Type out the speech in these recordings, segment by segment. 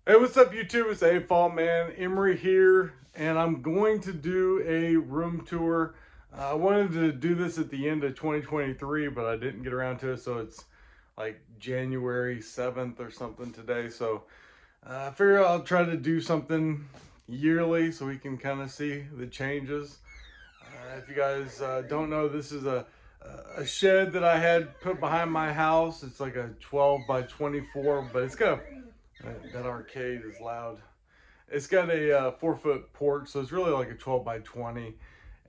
Hey, what's up, YouTube? It's AFOL, man. Emery here, and I'm going to do a room tour. I wanted to do this at the end of 2023, but I didn't get around to it, so it's like January 7th or something today. So I figure I'll try to do something yearly so we can kind of see the changes. If you guys don't know, this is a shed that I had put behind my house. It's like a 12 by 24, but it's got that arcade is loud. It's got a 4-foot porch, so it's really like a 12 by 20.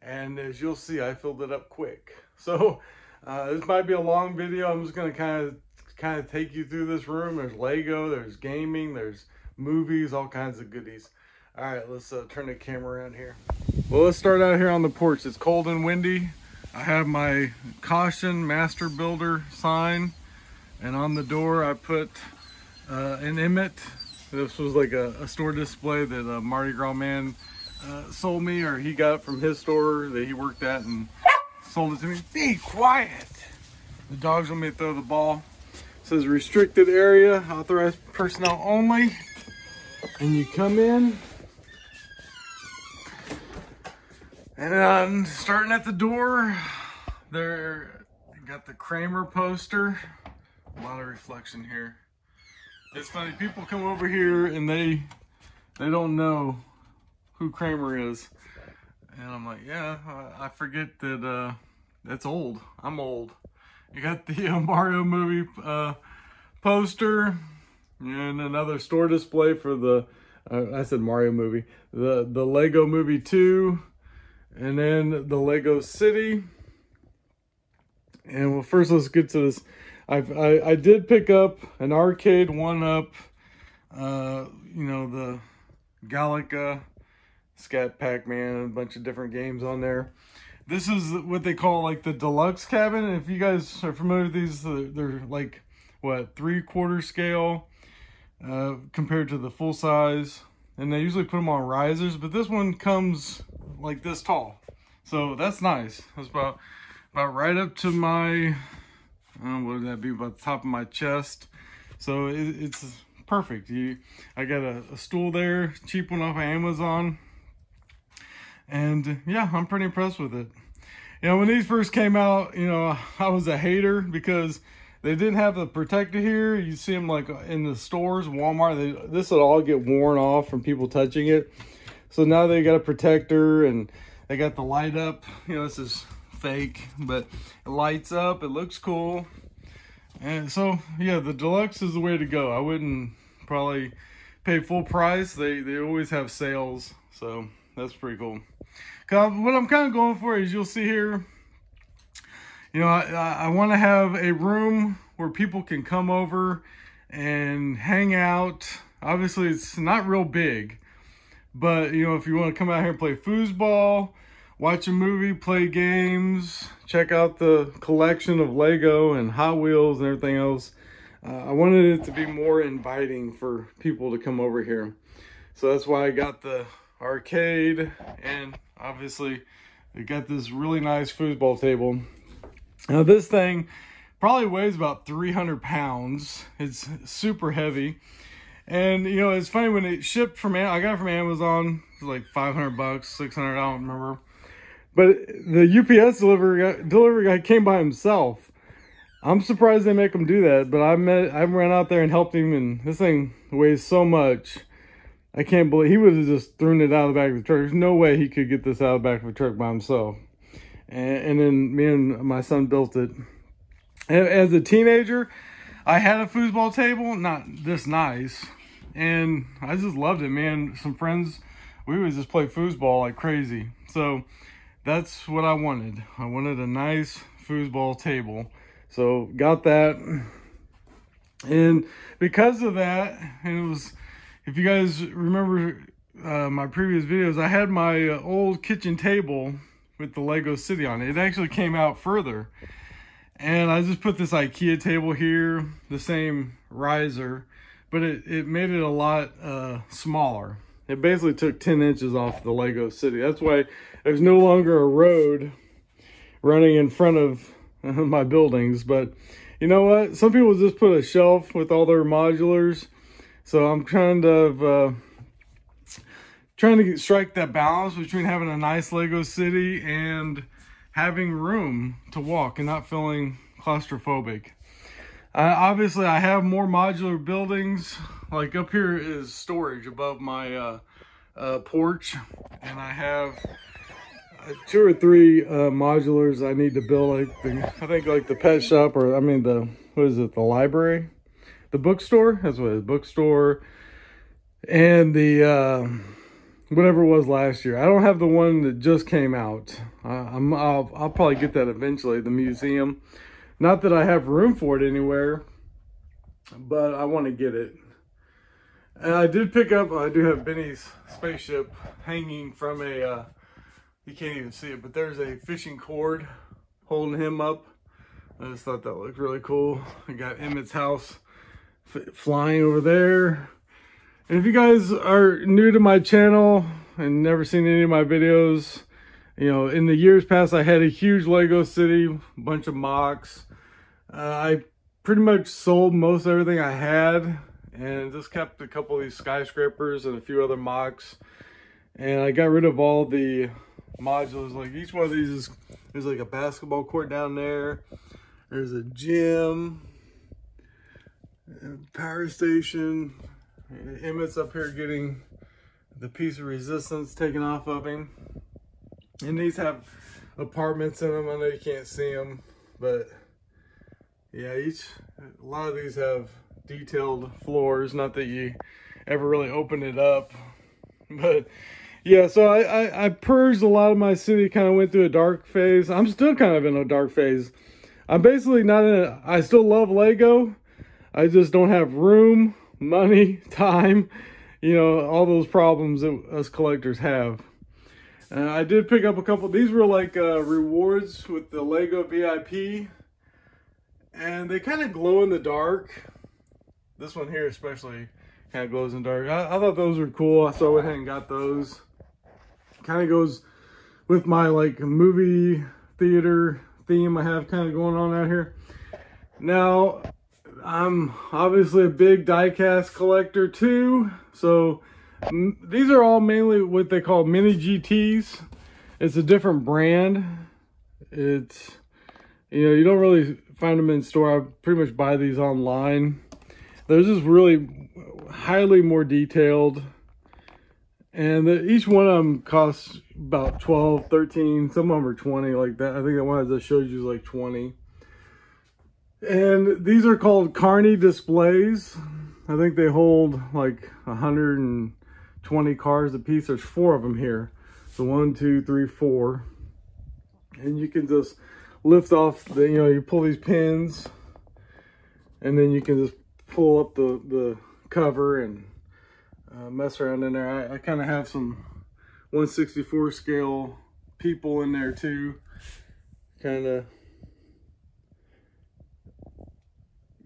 And as you'll see, I filled it up quick. So this might be a long video. I'm just gonna kind of take you through this room. There's Lego, there's gaming, there's movies, all kinds of goodies. All right, let's turn the camera around here. Well, let's start out here on the porch. It's cold and windy. I have my caution master builder sign, and on the door I put an Emmett. This was like a store display that a Mardi Gras man sold me, or he got from his store that he worked at and sold it to me. Be quiet. The dogs want me to throw the ball. It says restricted area, authorized personnel only. And you come in, and starting at the door, there you got the Kramer poster. A lot of reflection here. It's funny, people come over here and they don't know who Kramer is. And I'm like, yeah, I forget that that's old. I'm old. You got the Mario movie poster, and another store display for the, I said Mario movie, the Lego Movie 2, and then the Lego City. And well, first let's get to this. I did pick up an arcade 1-up, you know, the Galaga, Scat Pac-Man, and a bunch of different games on there. This is what they call like the deluxe cabin. If you guys are familiar with these, they're like, what, 3/4 scale compared to the full size. And they usually put them on risers, but this one comes like this tall. So that's nice. That's about right up to my, what would that be, about the top of my chest. So it's perfect. I got a stool there, cheap one off of Amazon. And yeah, I'm pretty impressed with it. You know, when these first came out, you know, I was a hater because they didn't have the protector here. You see them like in the stores, Walmart, this would all get worn off from people touching it. So now they got a protector, and they got the light up. You know, this is fake, but it lights up, it looks cool. And so yeah, the deluxe is the way to go. I wouldn't probably pay full price. They always have sales, so that's pretty cool. What I'm kind of going for is, you'll see here, you know, I want to have a room where people can come over and hang out. Obviously it's not real big, but you know, if you want to come out here and play foosball, watch a movie, play games, check out the collection of Lego and Hot Wheels and everything else. I wanted it to be more inviting for people to come over here. So that's why I got the arcade, and obviously they got this really nice foosball table. Now this thing probably weighs about 300 pounds. It's super heavy. And you know, it's funny, when it shipped from, I got it from Amazon, it was like 500 bucks, 600, I don't remember. But the UPS delivery guy came by himself. I'm surprised they make him do that, but I ran out there and helped him, and this thing weighs so much. I can't believe he would have just thrown it out of the back of the truck. There's no way he could get this out of the back of the truck by himself. And then me and my son built it. And as a teenager, I had a foosball table, not this nice, and I just loved it, man. Some friends, we would just play foosball like crazy. So that's what I wanted. I wanted a nice foosball table. So got that. And because of that, and it was, if you guys remember my previous videos, I had my old kitchen table with the Lego City on it. It actually came out further. And I just put this IKEA table here, the same riser, but it made it a lot smaller. It basically took 10 inches off the Lego City. That's why there's no longer a road running in front of my buildings. But you know what? Some people just put a shelf with all their modulars. So I'm trying to strike that balance between having a nice Lego city and having room to walk and not feeling claustrophobic. Obviously, I have more modular buildings. Like up here is storage above my porch, and I have 2 or 3 modulars I need to build. I think like the pet shop, or I mean what is it? The library, the bookstore. That's what it is. Bookstore, and the whatever it was last year. I don't have the one that just came out. I'll probably get that eventually. The museum. Not that I have room for it anywhere, but I want to get it. And I did pick up, I do have Benny's spaceship hanging from a, you can't even see it, but there's a fishing cord holding him up. I just thought that looked really cool. I got Emmett's house flying over there. And if you guys are new to my channel and never seen any of my videos, you know, in the years past, I had a huge Lego city, a bunch of mocks. I pretty much sold most everything I had and just kept a couple of these skyscrapers and a few other mocks. And I got rid of all the modules. Like each one of these is, there's like a basketball court down there. There's a gym, a power station. Emmett's up here getting the piece of resistance taken off of him. And these have apartments in them. I know you can't see them, but yeah, a lot of these have detailed floors. Not that you ever really open it up, but yeah. So I purged a lot of my city. Kind of went through a dark phase. I'm still kind of in a dark phase. I'm basically not in a. I still love Lego. I just don't have room, money, time. You know, all those problems that us collectors have. I did pick up a couple. These were like rewards with the Lego VIP. And they kind of glow in the dark. This one here especially kind of glows in the dark. I thought those were cool, so I went ahead and got those. Kind of goes with my like movie theater theme I have kind of going on out here. Now, I'm obviously a big diecast collector too. So these are all mainly what they call mini GTs. It's a different brand. It's, you know, you don't really find them in store. I pretty much buy these online. They're just really highly more detailed. And each one of them costs about 12, 13. Some of them are 20 like that. I think the one I just showed you is like 20. And these are called Carney displays. I think they hold like 120 cars a piece. There's 4 of them here. So 1, 2, 3, 4. And you can just lift off the, you know, you pull these pins and then you can just pull up the cover and mess around in there. I kind of have some 1/64 scale people in there too. Kind of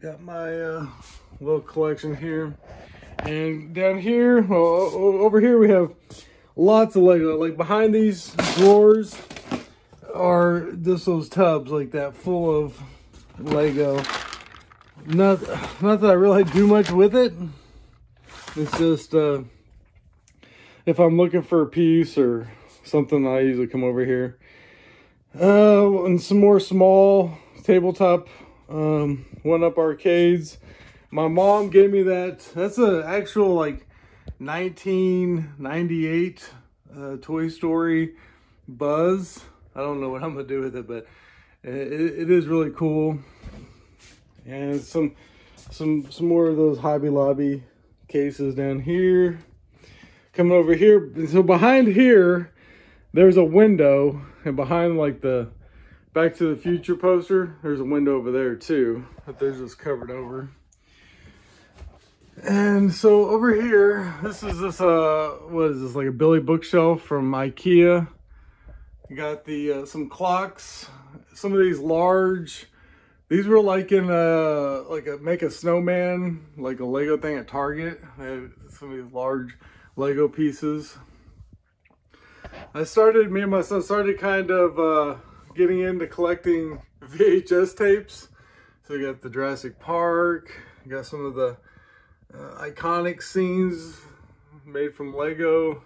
got my little collection here. And down here, well, over here we have lots of Lego. Like behind these drawers are just those tubs like that full of Lego. Not that I really do much with it. It's just if I'm looking for a piece or something, I usually come over here. And some more small tabletop one-up arcades. My mom gave me that. That's an actual like 1998 Toy Story Buzz. I don't know what I'm gonna do with it, but it is really cool. And some more of those Hobby Lobby cases down here. Coming over here, so behind here, there's a window, and behind like the Back to the Future poster, there's a window over there too, but they're just covered over. And so over here, this is this what is this, like a Billy bookshelf from IKEA. You got the some clocks, some of these large. These were like in like a make a snowman, like a Lego thing at Target. They have some of these large Lego pieces. Me and my son started kind of getting into collecting VHS tapes. So you got the Jurassic Park, you got some of the iconic scenes made from Lego.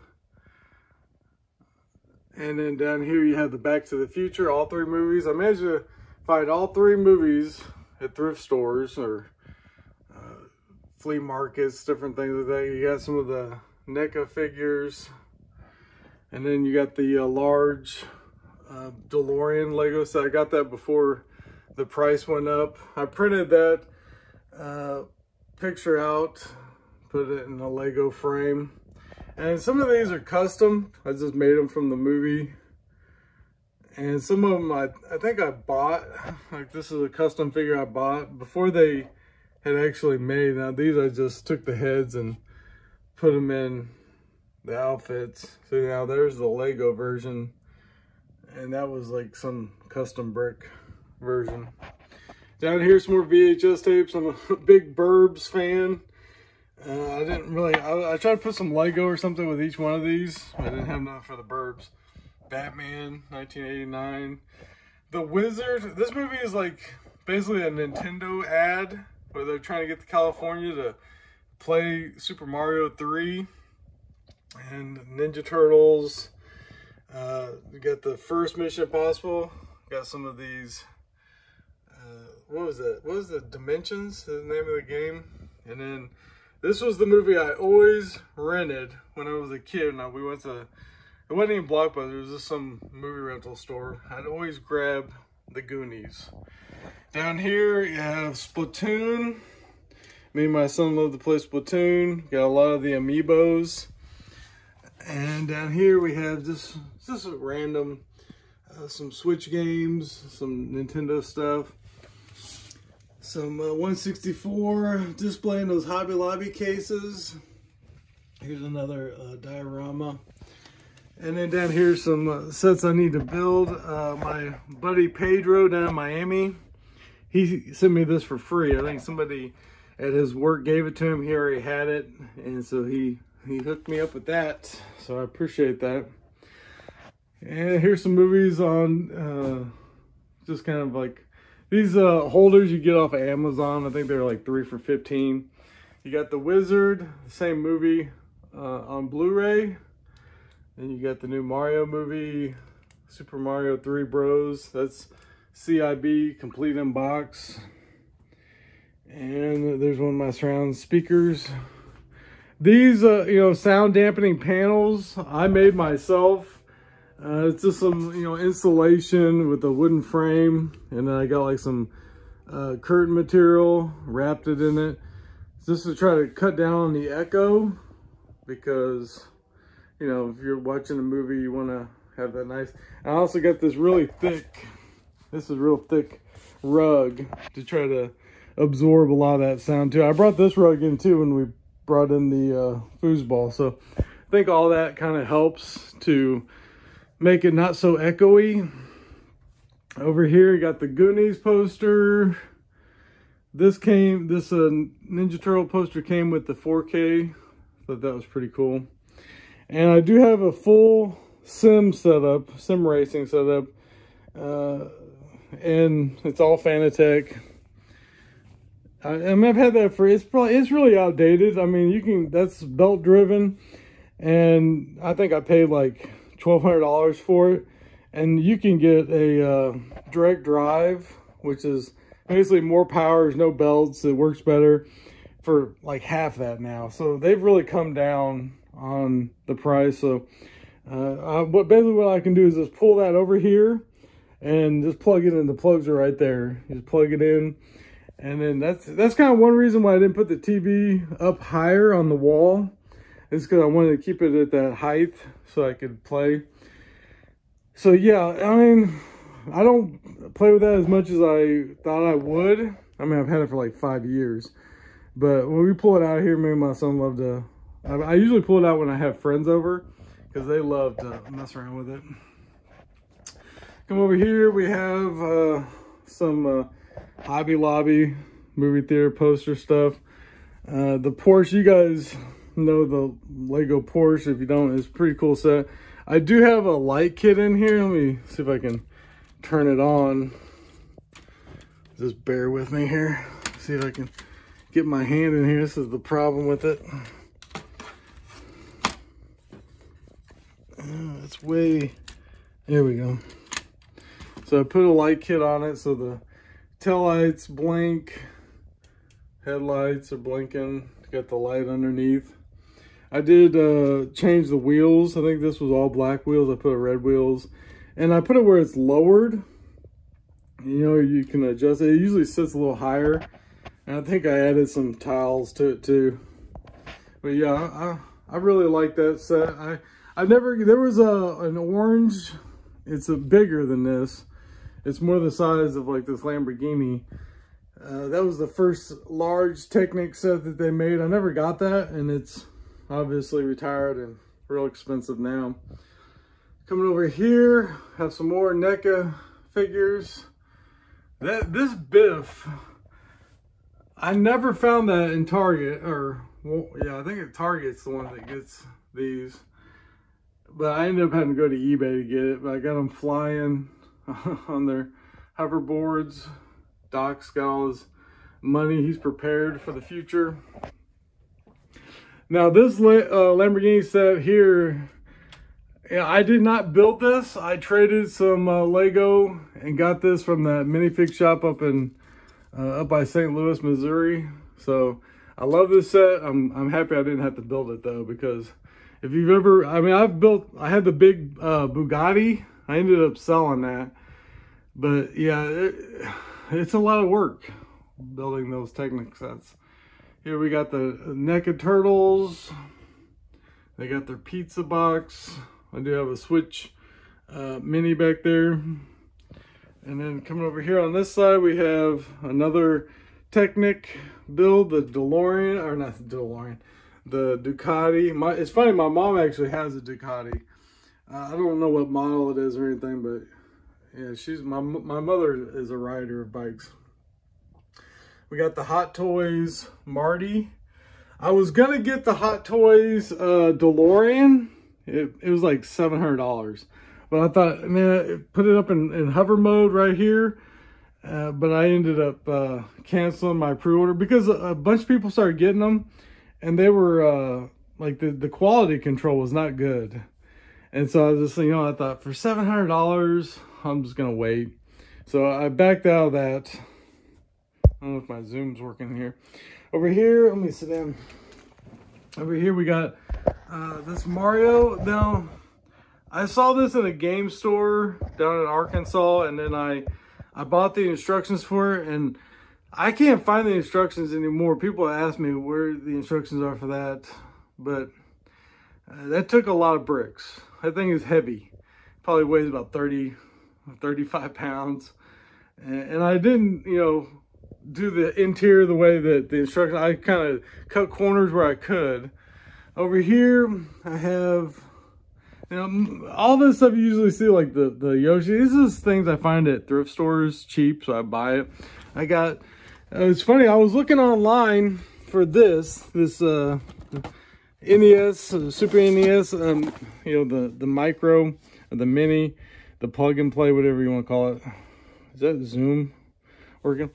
And then down here you have the Back to the Future, all 3 movies. I managed to find all 3 movies at thrift stores or flea markets, different things like that. You got some of the NECA figures. And then you got the large DeLorean Lego set. I got that before the price went up. I printed that picture out, put it in a Lego frame. And some of these are custom. I just made them from the movie. And some of them I think I bought. Like this is a custom figure I bought before they had actually made. Now these I just took the heads and put them in the outfits. So now there's the Lego version. And that was like some custom brick version. Down here, some more VHS tapes. I'm a big Burbs fan. I didn't really, I tried to put some Lego or something with each one of these. I didn't have enough for the Burbs. Batman, 1989. The Wizard, this movie is like basically a Nintendo ad where they're trying to get to California to play Super Mario 3 and Ninja Turtles. You got the first Mission Impossible. Got some of these, what was that? What was the Dimensions, the name of the game? And then this was the movie I always rented when I was a kid. Now we went to, it wasn't even Blockbuster, it was just some movie rental store. I'd always grab the Goonies. Down here you have Splatoon. Me and my son love to play Splatoon. Got a lot of the amiibos. And down here we have just a random, some Switch games, some Nintendo stuff. Some 164 display in those Hobby Lobby cases. Here's another diorama. And then down here some sets I need to build. My buddy Pedro down in Miami, he sent me this for free. I think somebody at his work gave it to him. He already had it. And so he hooked me up with that. So I appreciate that. And here's some movies on just kind of like these holders you get off of Amazon. I think they're like 3 for $15. You got The Wizard, the same movie on Blu-ray. Then you got the new Mario movie, Super Mario 3 Bros. That's CIB, complete in box. And there's one of my surround speakers. These, you know, sound dampening panels I made myself. It's just some, you know, insulation with a wooden frame, and then I got like some curtain material, wrapped it in it, just to try to cut down on the echo, because, you know, if you're watching a movie, you want to have that nice. I also got this really thick, this is real thick rug to try to absorb a lot of that sound too. I brought this rug in too when we brought in the foosball, so I think all that kind of helps to make it not so echoey. Over here you got the Goonies poster. This Ninja Turtle poster came with the 4K. Thought that was pretty cool. And I do have a full sim racing setup, and it's all Fanatec. I mean, I've had that for, it's really outdated. I mean, that's belt driven, and I think I paid like $1,200 for it, and you can get a direct drive, which is basically more power, no belts, it works better, for like half that now. So they've really come down on the price. So basically what I can do is just pull that over here and just plug it in. The plugs are right there. You just plug it in, and then that's kind of one reason why I didn't put the TV up higher on the wall. It's because I wanted to keep it at that height so I could play. So yeah, I mean, I don't play with that as much as I thought I would. I mean, I've had it for like 5 years. But when we pull it out here, me and my son love to, I usually pull it out when I have friends over, because they love to mess around with it. Come over here, we have some Hobby Lobby movie theater poster stuff. The Porsche, you guys know the Lego Porsche. If you don't, it's a pretty cool set. I do have a light kit in here. Let me see if I can turn it on. Just bear with me here. See if I can get my hand in here. This is the problem with it. It's way, there we go. So I put a light kit on it so the tail lights blink, headlights are blinking, got the light underneath. I did change the wheels. I think this was all black wheels. I put red wheels, and I put it where it's lowered. You know, you can adjust it. It usually sits a little higher, and I think I added some tiles to it too. But yeah, I really like that set. There was an orange. It's bigger than this. It's more the size of like this Lamborghini. That was the first large Technic set that they made. I never got that, and it's obviously retired and real expensive now. Coming over here, have some more NECA figures. This Biff, I never found that in Target, or well, yeah, I think at Target's the one that gets these. But I ended up having to go to eBay to get it. But I got them flying on their hoverboards. Doc's got all his money. He's prepared for the future. Now this Lamborghini set here, yeah, I did not build this. I traded some Lego and got this from the minifig shop up by St. Louis, Missouri. So I love this set. I'm happy I didn't have to build it though, because if you've ever, I mean, I had the big Bugatti. I ended up selling that. But yeah, it's a lot of work building those Technic sets. Here we got the NECA Turtles. They got their pizza box. I do have a Switch Mini back there. And then coming over here on this side, we have another Technic build, the DeLorean, or not the DeLorean, the Ducati. It's funny, my mom actually has a Ducati. I don't know what model it is or anything, but yeah, my mother is a rider of bikes. We got the Hot Toys Marty. I was gonna get the Hot Toys DeLorean. It was like $700, but I thought, man, put it up in hover mode right here. But I ended up canceling my pre-order because a bunch of people started getting them, and they were like the quality control was not good. And so I was just, you know, I thought for $700, I'm just gonna wait. So I backed out of that. I don't know if my zoom's working here. Over here, let me sit down. Over here we got this Mario. Now, I saw this in a game store down in Arkansas, and then I bought the instructions for it, and I can't find the instructions anymore. People ask me where the instructions are for that, but that took a lot of bricks. That thing is heavy. Probably weighs about 35 pounds. And I didn't, you know, do the interior the way that the instructions, I kind of cut corners where I could. Over here, I have, you know, all this stuff you usually see, like the Yoshi. This is things I find at thrift stores cheap, so I buy it. I got, it's funny, I was looking online for this NES, Super NES, you know, the micro, the mini, the plug and play, whatever you want to call it. Is that Zoom working?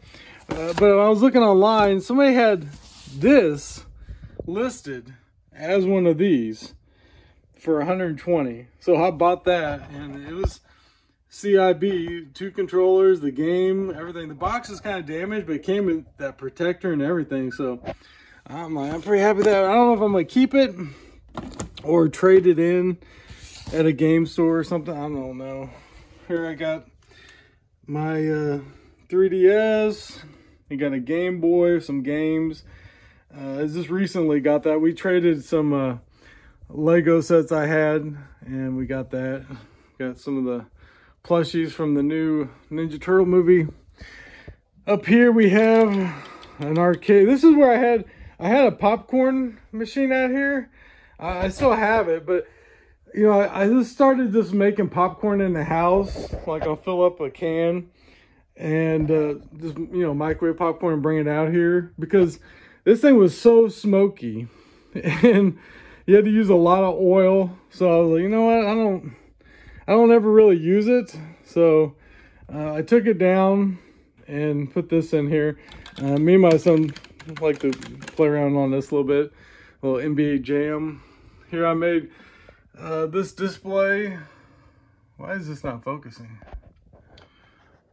But I was looking online, somebody had this listed as one of these for 120. So I bought that, and it was CIB, 2 controllers, the game, everything. The box is kind of damaged, but it came with that protector and everything. So I'm pretty happy with that. I don't know if I'm gonna keep it or trade it in at a game store or something. I don't know. Here I got my 3DS. I got a Game Boy, some games. I just recently got that. We traded some Lego sets I had, and we got that. Got some of the plushies from the new Ninja Turtle movie. Up here we have an arcade. This is where I had a popcorn machine out here. I still have it, but you know, I just started just making popcorn in the house. Like, I'll fill up a can and just, you know, microwave popcorn and bring it out here, because this thing was so smoky and you had to use a lot of oil. So I was like, you know what, I don't ever really use it. So I took it down and put this in here. Me and my son like to play around on this a little bit. A little NBA Jam. Here I made this display. Why is this not focusing?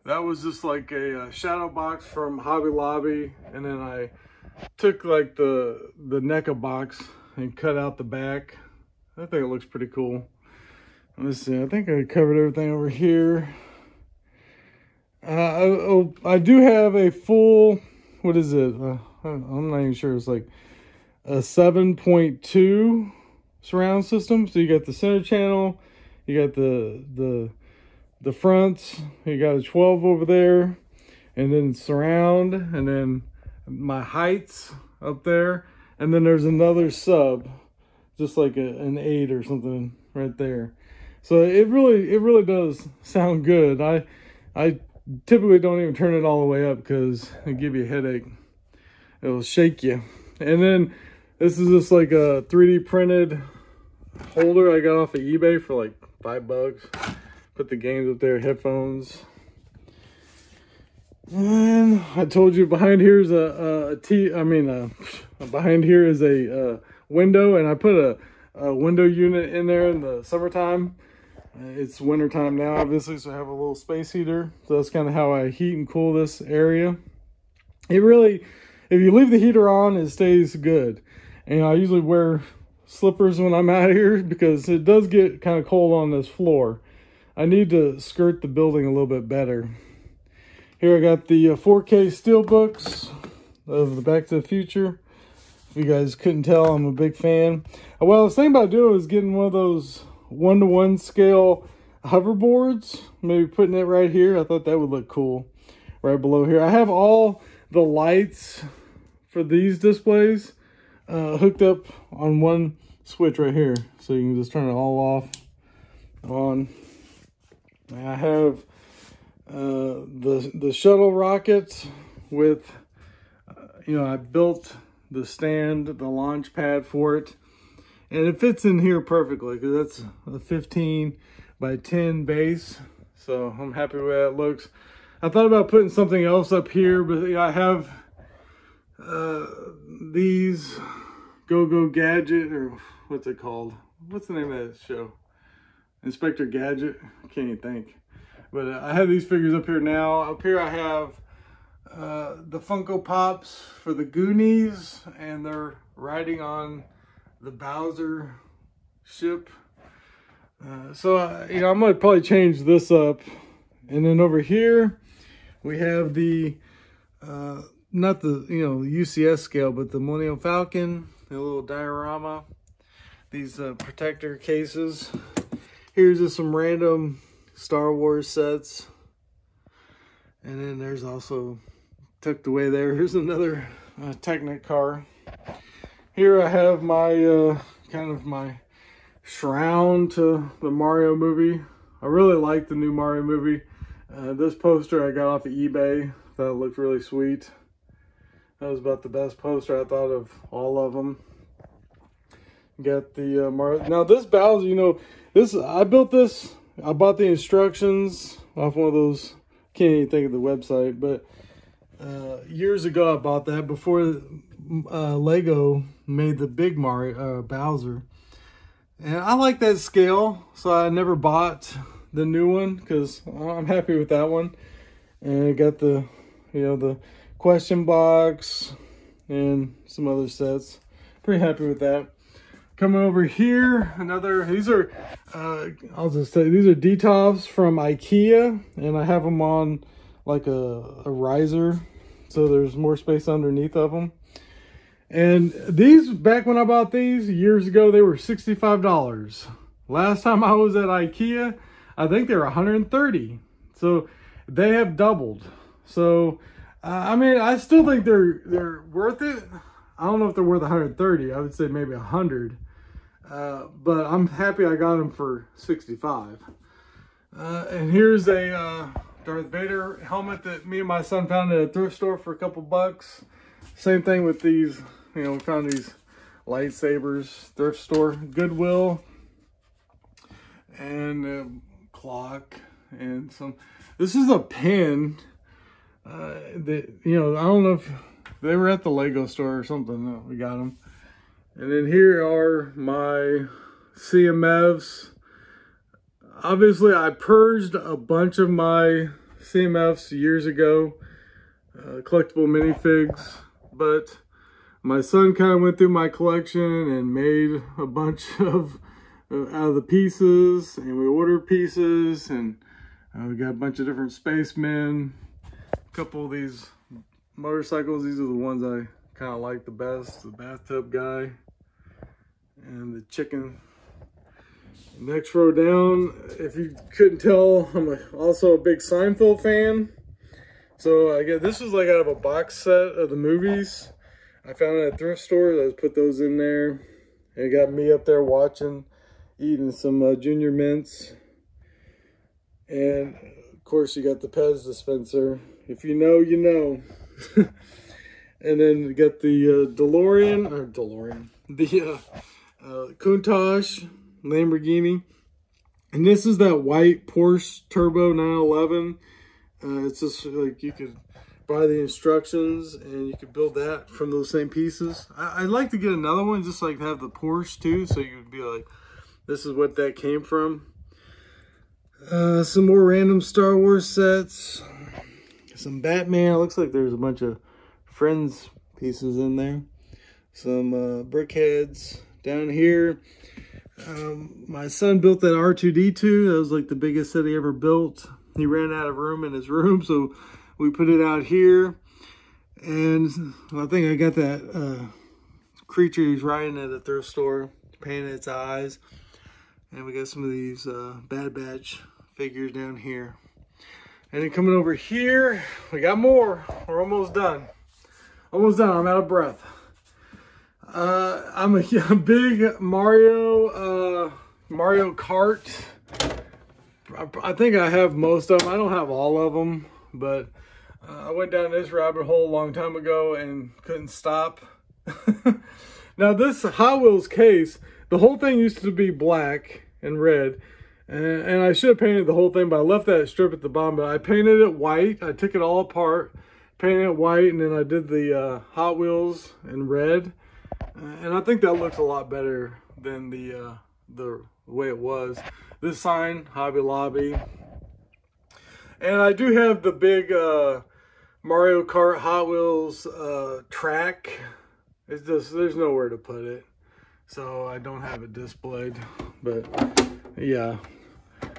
That was just like a shadow box from Hobby Lobby, and then I took like the NECA box and cut out the back. I think it looks pretty cool. Let's see, I think I covered everything over here. I do have a full, what is it? I'm not even sure. It's like a 7.2 surround system. So you got the center channel, you got the fronts, you got a 12 over there, and then surround, and then my heights up there, and then there's another sub, just like an 8 or something right there. So it really does sound good. I typically don't even turn it all the way up because it'll give you a headache. It'll shake you. And then this is just like a 3D printed holder I got off of eBay for like $5. Put the games up there, headphones. And I told you behind here is behind here is a window, and I put a window unit in there in the summertime. It's winter time now, obviously, so I have a little space heater. So that's kind of how I heat and cool this area. It really, if you leave the heater on, it stays good. And I usually wear slippers when I'm out here because it does get kind of cold on this floor. I need to skirt the building a little bit better. Here I got the 4K steelbooks of the Back to the Future. If you guys couldn't tell, I'm a big fan. What I was thinking about doing was getting one of those 1-to-1 scale hoverboards. Maybe putting it right here. I thought that would look cool. Right below here. I have all the lights for these displays hooked up on one switch right here. So you can just turn it all off, on. I have the shuttle rocket with, I built the stand, the launch pad for it. And it fits in here perfectly because that's a 15 by 10 base. So I'm happy with how it looks. I thought about putting something else up here, but I have these Go-Go Gadget, or what's it called? What's the name of that show? Inspector Gadget? I can't even think. But I have these figures up here now. Up here I have the Funko Pops for the Goonies, and they're riding on the Bowser ship. I'm gonna probably change this up. And then over here we have the not the UCS scale, but the Millennium Falcon, the little diorama, these protector cases. Here's just some random Star Wars sets, and then there's also tucked away there, here's another Technic car. Here I have my kind of my shroud to the Mario movie. I really like the new Mario movie. This poster I got off of eBay. Thought it looked really sweet. That was about the best poster I thought of all of them. Got the Mario. Now this Bowser, I built this. I bought the instructions off one of those. Can't even think of the website, but years ago I bought that before Lego made the big Mario Bowser, and I like that scale, so I never bought the new one because I'm happy with that one. And I got the the question box and some other sets. Pretty happy with that. Coming over here, these are I'll just say these are D-tops from IKEA, and I have them on like a riser, so there's more space underneath of them. And these, back when I bought these years ago, they were $65. Last time I was at IKEA, I think they were $130. So they have doubled. So I still think they're worth it. I don't know if they're worth $130. I would say maybe $100. But I'm happy I got them for $65. And here's a Darth Vader helmet that me and my son found at a thrift store for a couple bucks. Same thing with these. We found these lightsabers, thrift store, Goodwill, and a clock, and some. This is a pen that I don't know if They were at the Lego store or something. We got them. And then here are my CMFs. Obviously, I purged a bunch of my CMFs years ago, collectible minifigs, but my son kind of went through my collection and made a bunch of out of the pieces, and we ordered pieces, and we got a bunch of different spacemen, a couple of these motorcycles. These are the ones I kind of like the best, the bathtub guy and the chicken. Next row down, if you couldn't tell, I'm also a big Seinfeld fan. So I guess this was like out of a box set of the movies. I found it at thrift stores. I just put those in there. And it got me up there watching, eating some Junior Mints. And of course you got the Pez dispenser. If you know, you know. And then you got the the Countach Lamborghini. And this is that white Porsche Turbo 911. It's just like you could buy the instructions and you could build that from those same pieces. I'd like to get another one, just like have the Porsche too, so you would be like, this is what that came from. Some more random Star Wars sets. Some Batman. It looks like there's a bunch of Friends pieces in there. Some brick heads down here. My son built that R2-D2. That was like the biggest set he ever built. He ran out of room in his room, so we put it out here. And I think I got that creature he's riding at a thrift store, painting its eyes. And we got some of these Bad Batch figures down here. And then coming over here, we got more. We're almost done. Almost done. I'm out of breath. I'm a big Mario Kart. I think I have most of them. I don't have all of them, but I went down this rabbit hole a long time ago and couldn't stop. Now this Hot Wheels case, the whole thing used to be black and red, and I should have painted the whole thing, but I left that strip at the bottom. But I painted it white. I took it all apart, painted it white, and then I did the Hot Wheels in red. And I think that looks a lot better than the way it was. This sign, Hobby Lobby. And I do have the big Mario Kart Hot Wheels track. It's just, there's nowhere to put it, so I don't have it displayed. But yeah,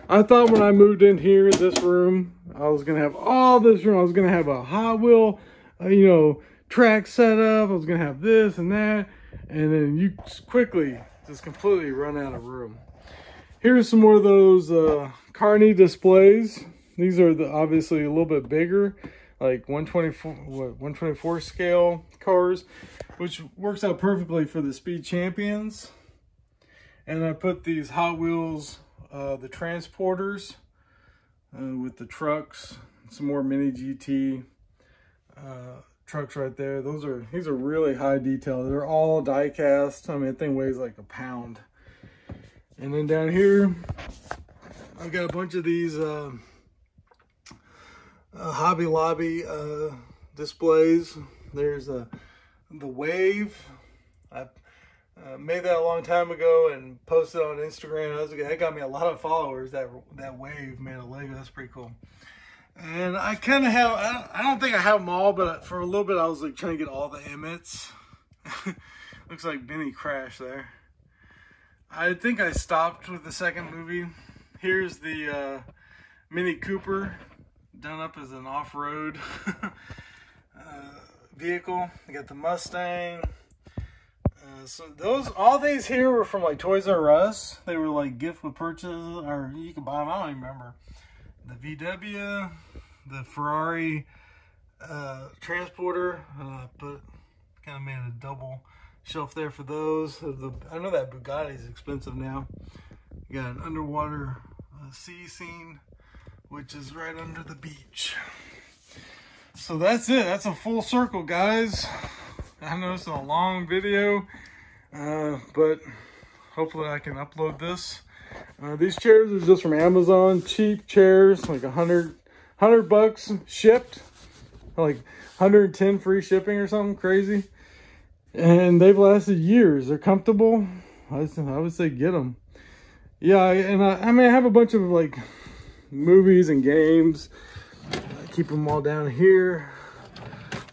I thought when I moved in here, this room, I was gonna have all this room. I was gonna have a Hot Wheel, you know, track set up. I was gonna have this and that, and then you quickly just completely run out of room. Here's some more of those Carney displays. These are obviously a little bit bigger, like 124 scale cars, which works out perfectly for the Speed Champions. And I put these Hot Wheels, the transporters, with the trucks, some more mini GT trucks right there. These are really high detail. They're all die cast. I mean, that thing weighs like a pound. And then down here, I've got a bunch of these Hobby Lobby displays. There's the Wave. I made that a long time ago and posted on Instagram. That got me a lot of followers. That Wave made a Lego. That's pretty cool. And I kind of have, I don't think I have them all, but for a little bit I was like trying to get all the Emmets. Looks like Benny crashed there. I think I stopped with the second movie. Here's the Mini Cooper, done up as an off-road vehicle. I got the Mustang. So all these here were from like Toys R Us. They were like gift with purchase, or you could buy them. I don't even remember. The VW, the Ferrari transporter. Kind of made a double shelf there for those. I know that Bugatti's expensive now. You got an underwater sea scene, which is right under the beach. So that's it. That's a full circle, guys. I know it's a long video, but hopefully I can upload this. These chairs are just from Amazon, cheap chairs, like $100 shipped. like 110 free shipping or something crazy. And they've lasted years. They're comfortable. I would say get them. Yeah, and I mean, I have a bunch of like movies and games. I keep them all down here.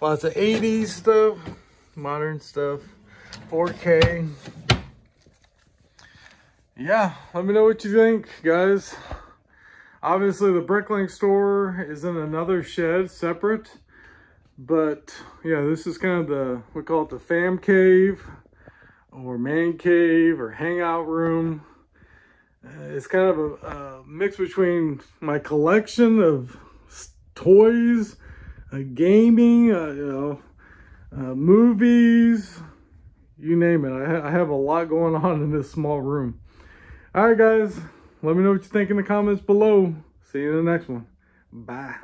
Lots of 80s stuff, modern stuff, 4K. Yeah, let me know what you think, guys. Obviously, the BrickLink store is in another shed, separate. But, yeah, this is kind of we call it the fam cave, or man cave, or hangout room. It's kind of a mix between my collection of toys, gaming, movies, you name it. I have a lot going on in this small room. All right, guys, let me know what you think in the comments below. See you in the next one. Bye.